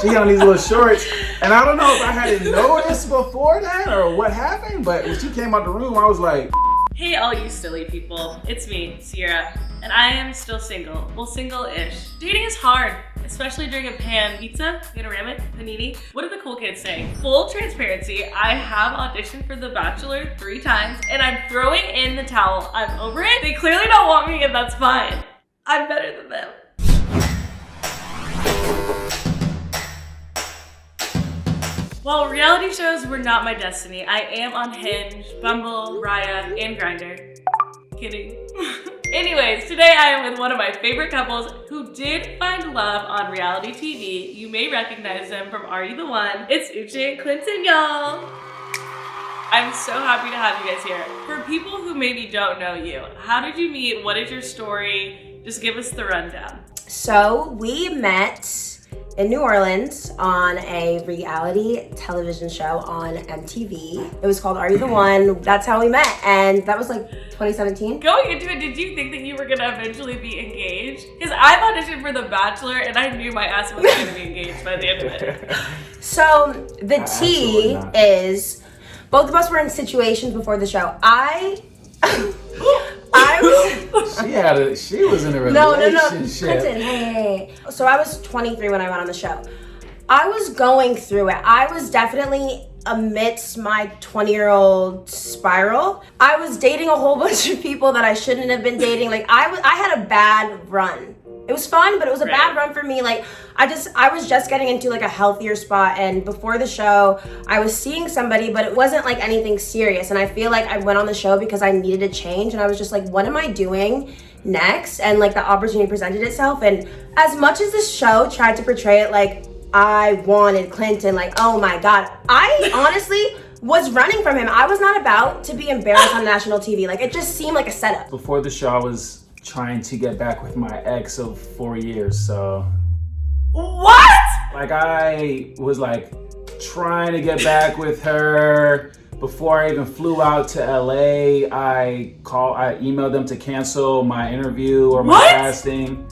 She on these little shorts. And I don't know if I hadn't noticed before that or what happened, but when she came out the room, I was like, hey, all you silly people. It's me, Sierra, and I am still single. Well, single-ish. Dating is hard, especially during a pan pizza, panoramic, panini. What do the cool kids say? Full transparency, I have auditioned for The Bachelor 3 times, and I'm throwing in the towel. I'm over it. They clearly don't want me, and that's fine. I'm better than them. While reality shows were not my destiny, I am on Hinge, Bumble, Raya, and Grindr. Kidding. Anyways, today I am with one of my favorite couples who did find love on reality TV. You may recognize them from Are You the One? It's Uche and Clinton, y'all. I'm so happy to have you guys here. For people who maybe don't know you, how did you meet? What is your story? Just give us the rundown. So we met in New Orleans on a reality television show on MTV. It was called Are You the One? That's how we met, and that was like 2017. Going into it, did you think that you were gonna eventually be engaged? Because I've auditioned for The Bachelor and I knew my ass was gonna be engaged by the end of it. So the tea is, both of us were in situations before the show. She was in a relationship. No. Clinton, hey. So I was 23 when I went on the show. I was going through it. I was definitely amidst my 20-year-old spiral. I was dating a whole bunch of people that I shouldn't have been dating. Like I had a bad run. It was fun, but it was a bad run for me. Like I was just getting into like a healthier spot, and before the show, I was seeing somebody, but it wasn't like anything serious. And I feel like I went on the show because I needed a change, and I was just like, what am I doing next? And like the opportunity presented itself. And as much as this show tried to portray it like I wanted Clinton, like, oh my God, I honestly was running from him. I was not about to be embarrassed on national TV. Like it just seemed like a setup. Before the show, I was trying to get back with my ex of 4 years, so. What? Like I was like trying to get back with her. Before I even flew out to LA, I emailed them to cancel my interview or my casting.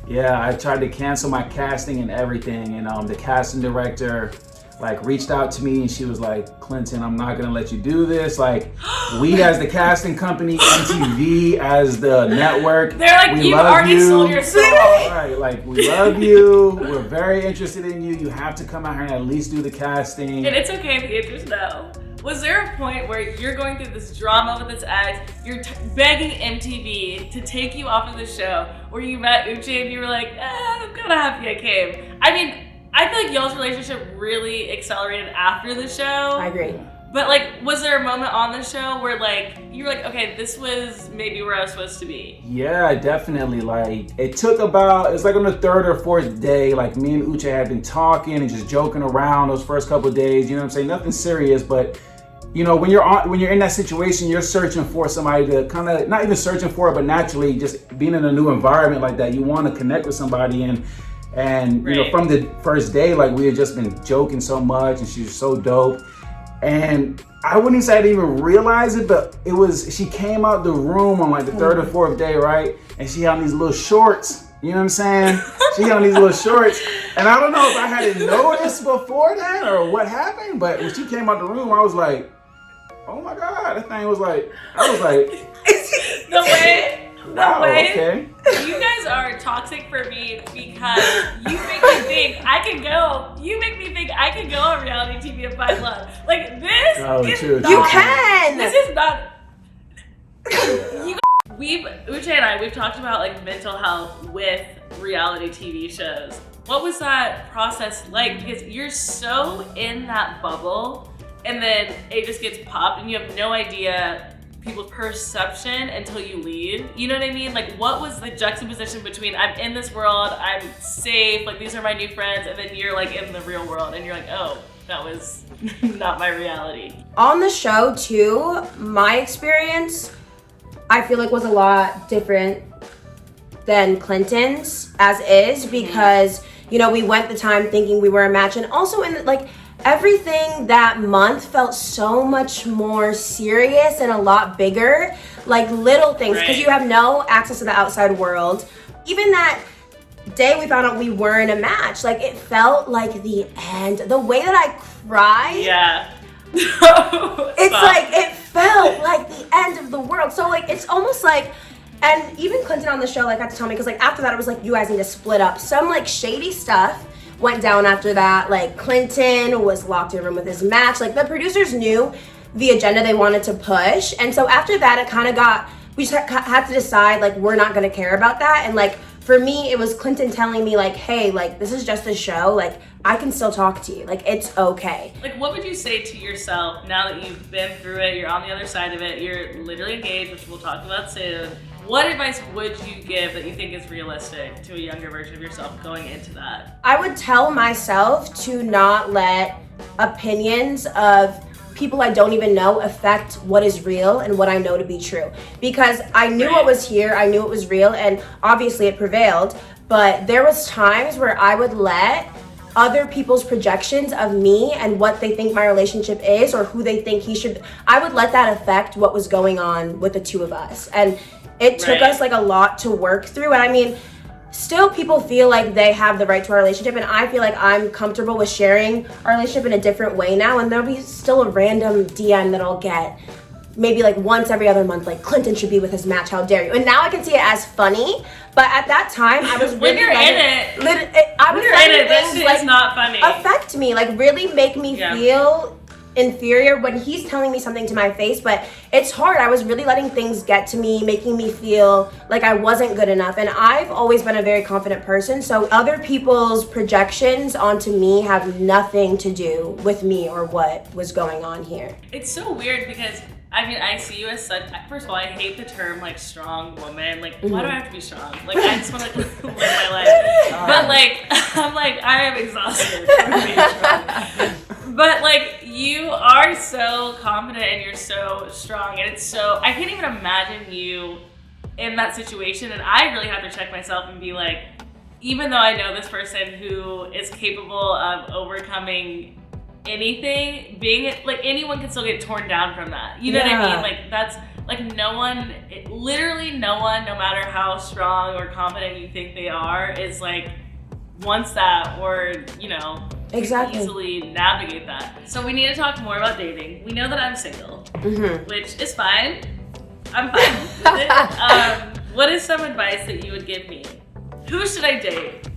Yeah, I tried to cancel my casting and everything, and the casting director like reached out to me and she was like, Clinton, I'm not gonna let you do this. Like, we as the casting company, MTV as the network, they're like, you've already sold your soul. Right, like we love you. We're very interested in you. You have to come out here and at least do the casting. And it's okay if the answer's no. Was there a point where you're going through this drama with this ex, you're begging MTV to take you off of the show, where you met Uche and you were like, I'm kind of happy I came? I mean, I feel like y'all's relationship really accelerated after the show. I agree. But like, was there a moment on the show where like, you were like, okay, this was maybe where I was supposed to be? Yeah, definitely. Like, it's like on the 3rd or 4th day, like me and Uche had been talking and just joking around those first couple of days, you know what I'm saying? Nothing serious, but you know, when you're in that situation, you're searching for somebody to kind of, not even searching for it, but naturally just being in a new environment like that, you want to connect with somebody. And you know, from the first day, like we had just been joking so much and she was so dope. And I wouldn't even say I didn't even realize it, but she came out the room on like the 3rd or 4th day, right? And she had on these little shorts, you know what I'm saying? She had on these little shorts. And I don't know if I hadn't noticed before that or what happened, but when she came out the room, I was like, oh my God, that thing was like, I was like. The way okay. You guys are toxic for me because you make me think I can go. You make me think I can go on reality TV and find love. Like this is not. You can. This is not. Uche and I, we've talked about like mental health with reality TV shows. What was that process like? Because you're so in that bubble, and then it just gets popped, and you have no idea people's perception until you leave. You know what I mean? Like, what was the juxtaposition between I'm in this world, I'm safe, like these are my new friends, and then you're like in the real world and you're like, oh, that was not my reality. On the show too, my experience, I feel like was a lot different than Clinton's as is, because, you know, we went the time thinking we were a match, and also in like, everything that month felt so much more serious and a lot bigger, like little things, because you have no access to the outside world. Even that day we found out we weren't a match, like it felt like the end. The way that I cried. Yeah. It's like, it felt like the end of the world. So like, it's almost like, and even Clinton on the show like had to tell me, because like after that it was like, you guys need to split up. Some like shady stuff went down after that. Like Clinton was locked in a room with his match. Like the producers knew the agenda they wanted to push. And so after that, it kind of got, we just had to decide like, we're not going to care about that. And like, for me, it was Clinton telling me like, hey, like this is just a show. Like I can still talk to you. Like it's okay. Like what would you say to yourself now that you've been through it, you're on the other side of it, you're literally engaged, which we'll talk about soon. What advice would you give that you think is realistic to a younger version of yourself going into that? I would tell myself to not let opinions of people I don't even know affect what is real and what I know to be true. Because I knew what was here, I knew it was real, and obviously it prevailed, but there was times where I would let other people's projections of me and what they think my relationship is or who they think he should, I would let that affect what was going on with the two of us. And it took us like a lot to work through. And I mean, still people feel like they have the right to our relationship, and I feel like I'm comfortable with sharing our relationship in a different way now, and there'll be still a random DM that I'll get maybe like once every other month, like Clinton should be with his match, how dare you. And now I can see it as funny, but at that time I was when really you're in it, I was letting that things shit like is not funny. affect me, like really make me feel inferior when he's telling me something to my face. But it's hard. I was really letting things get to me, making me feel like I wasn't good enough. And I've always been a very confident person, so other people's projections onto me have nothing to do with me or what was going on here. It's so weird because I mean, I see you as such, first of all, I hate the term like strong woman. Like, why do I have to be strong? Like, I just want to live my life. But like, I'm like, I am exhausted from being strong. But like, you are so confident and you're so strong, and it's so, I can't even imagine you in that situation. And I really have to check myself and be like, even though I know this person who is capable of overcoming anything, being like, anyone can still get torn down from that. You know what I mean? Like that's like literally no one, no matter how strong or confident you think they are, is like wants that or, you know, exactly easily navigate that. So we need to talk more about dating. We know that I'm single, which is fine. I'm fine with it. What is some advice that you would give me? Who should I date?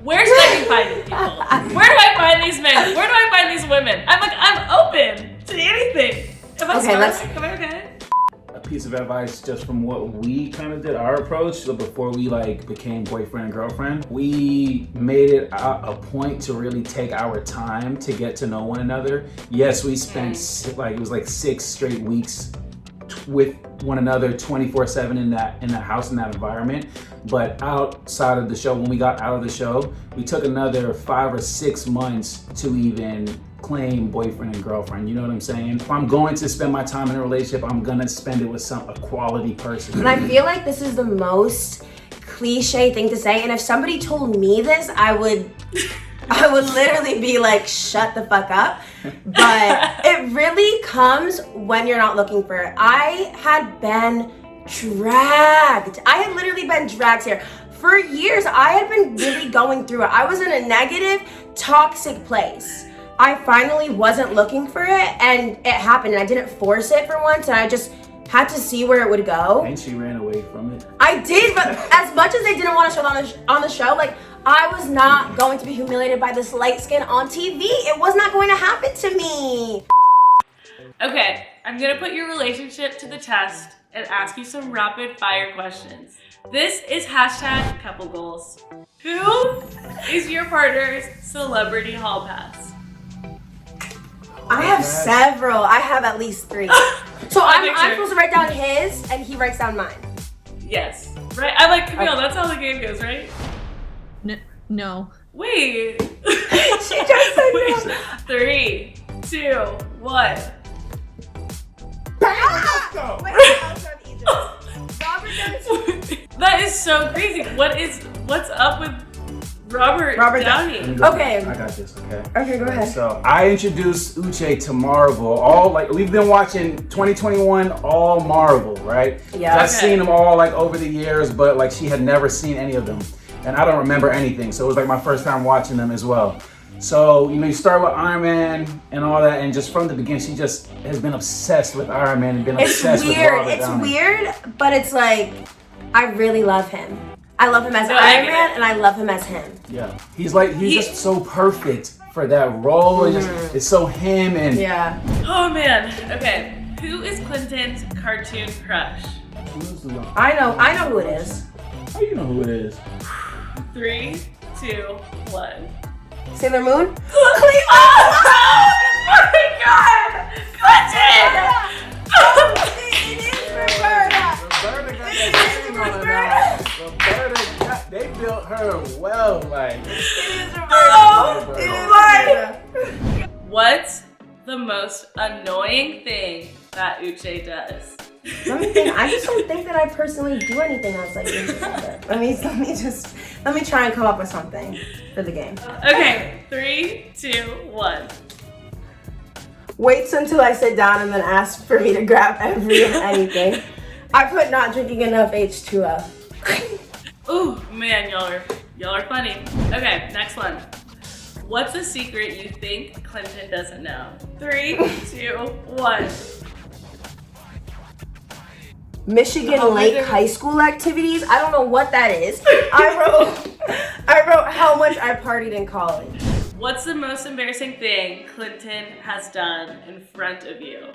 Where should I be finding people? Where do I find these men? Where do I find these women? I'm open to anything. Am I smart? Am I okay? A piece of advice just from what we kind of did, our approach, so before we like became boyfriend and girlfriend, we made it a point to really take our time to get to know one another. Yes, we spent it was like 6 straight weeks with one another 24/7 in that house, in that environment. But outside of the show, when we got out of the show, we took another 5 or 6 months to even claim boyfriend and girlfriend. You know what I'm saying? If I'm going to spend my time in a relationship, I'm gonna spend it with a quality person. And I feel like this is the most cliche thing to say, and if somebody told me this, I would literally be like, shut the fuck up. But it really comes when you're not looking for it. I had been dragged. I had literally been dragged here. For years, I had been really going through it. I was in a negative, toxic place. I finally wasn't looking for it, and it happened, and I didn't force it for once, and I just had to see where it would go. And she ran away from it. I did, but as much as they didn't want to show it on the show, like, I was not going to be humiliated by this light skin on TV. It was not going to happen to me. Okay, I'm gonna put your relationship to the test and ask you some rapid fire questions. This is hashtag couple goals. Who is your partner's celebrity hall pass? I have several. I have at least 3. So I'm supposed to write down his, and he writes down mine. Yes. Right? I'm like, Camille, that's how the game goes, right? No. Wait. She just said no. 3, 2, 1. Let's go. That is so crazy. What's up with Robert Downey? Okay. I got this, okay? Okay, go ahead. So I introduced Uche to Marvel. We've been watching 2021 all Marvel, right? Yeah. I've seen them all like over the years, but like she had never seen any of them. and I don't remember anything. So it was like my first time watching them as well. So, you start with Iron Man and all that, and just from the beginning, she just has been obsessed with Iron Man and been obsessed with Robert It's Downey. weird, but it's like, I really love him. I love him as Iron Man, and I love him as him. Yeah. He's just so perfect for that role. It's so him and... Yeah. Oh man. Okay. Who is Clinton's cartoon crush? I know who it is. How you know who it is? 3, 2, 1. Sailor Moon? Oh my god! Clinton! They built her well, like. What's the most annoying thing that Uche does? Let me think. I just don't think that I personally do anything else like this. Let me try and come up with something for the game. Okay, 3, 2, 1. Waits until I sit down and then asks for me to grab every and anything. I put not drinking enough H2O. Ooh, man, y'all are funny. Okay, next one. What's a secret you think Clinton doesn't know? 3, 2, 1. Michigan Lake High School activities. I don't know what that is. I wrote how much I partied in college. What's the most embarrassing thing Clinton has done in front of you?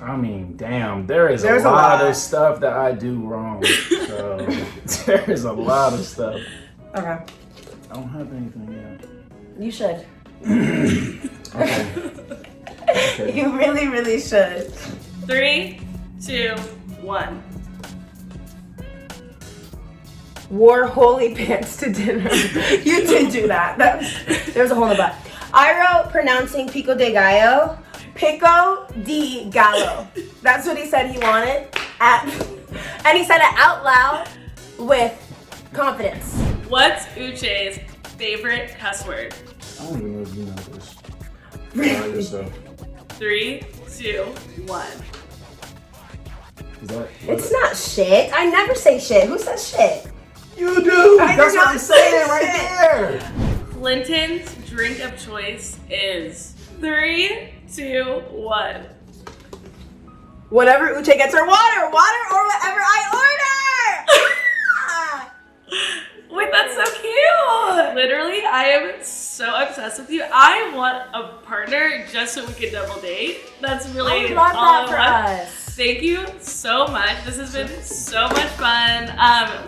I mean, damn, there's a lot of stuff that I do wrong. So there's a lot of stuff. Okay. I don't have anything yet. You should. Okay. You really, really should. 3, 2, 1. Wore holy pants to dinner. You did do that. There's a hole in the butt. I wrote pronouncing pico de gallo. Pico de gallo. That's what he said he wanted. And he said it out loud with confidence. What's Uche's favorite cuss word? I don't even know if you know this. Really? Yourself. 3, 2, 1. Is that, It's not shit. I never say shit. Who says shit? You do! I That's do what not I'm saying say right shit. there! Clinton's drink of choice is 3, 2, 1. Whenever Uche gets her water or whatever I order. Wait, that's so cute! Literally, I am so obsessed with you. I want a partner just so we can double date. That's really I love all that for I want. us. Thank you so much. This has been so much fun.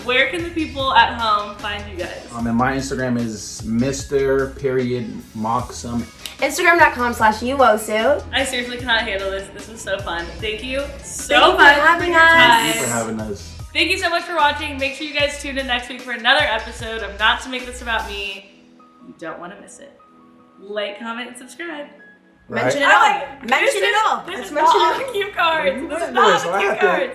Where can the people at home find you guys? And my Instagram is Mr.Moxum. Instagram.com/uosu. I seriously cannot handle this. This was so fun. Thank you so Thank you for much having your us. time. Thank you for having us. Thank you so much for watching. Make sure you guys tune in next week for another episode of Not to Make This About Me. You don't want to miss it. Like, comment, and subscribe. Mention it I all. like- Mention it all. This Let's is mention not it on the cue cards. You This is went not there, on so the I cue have to- cards.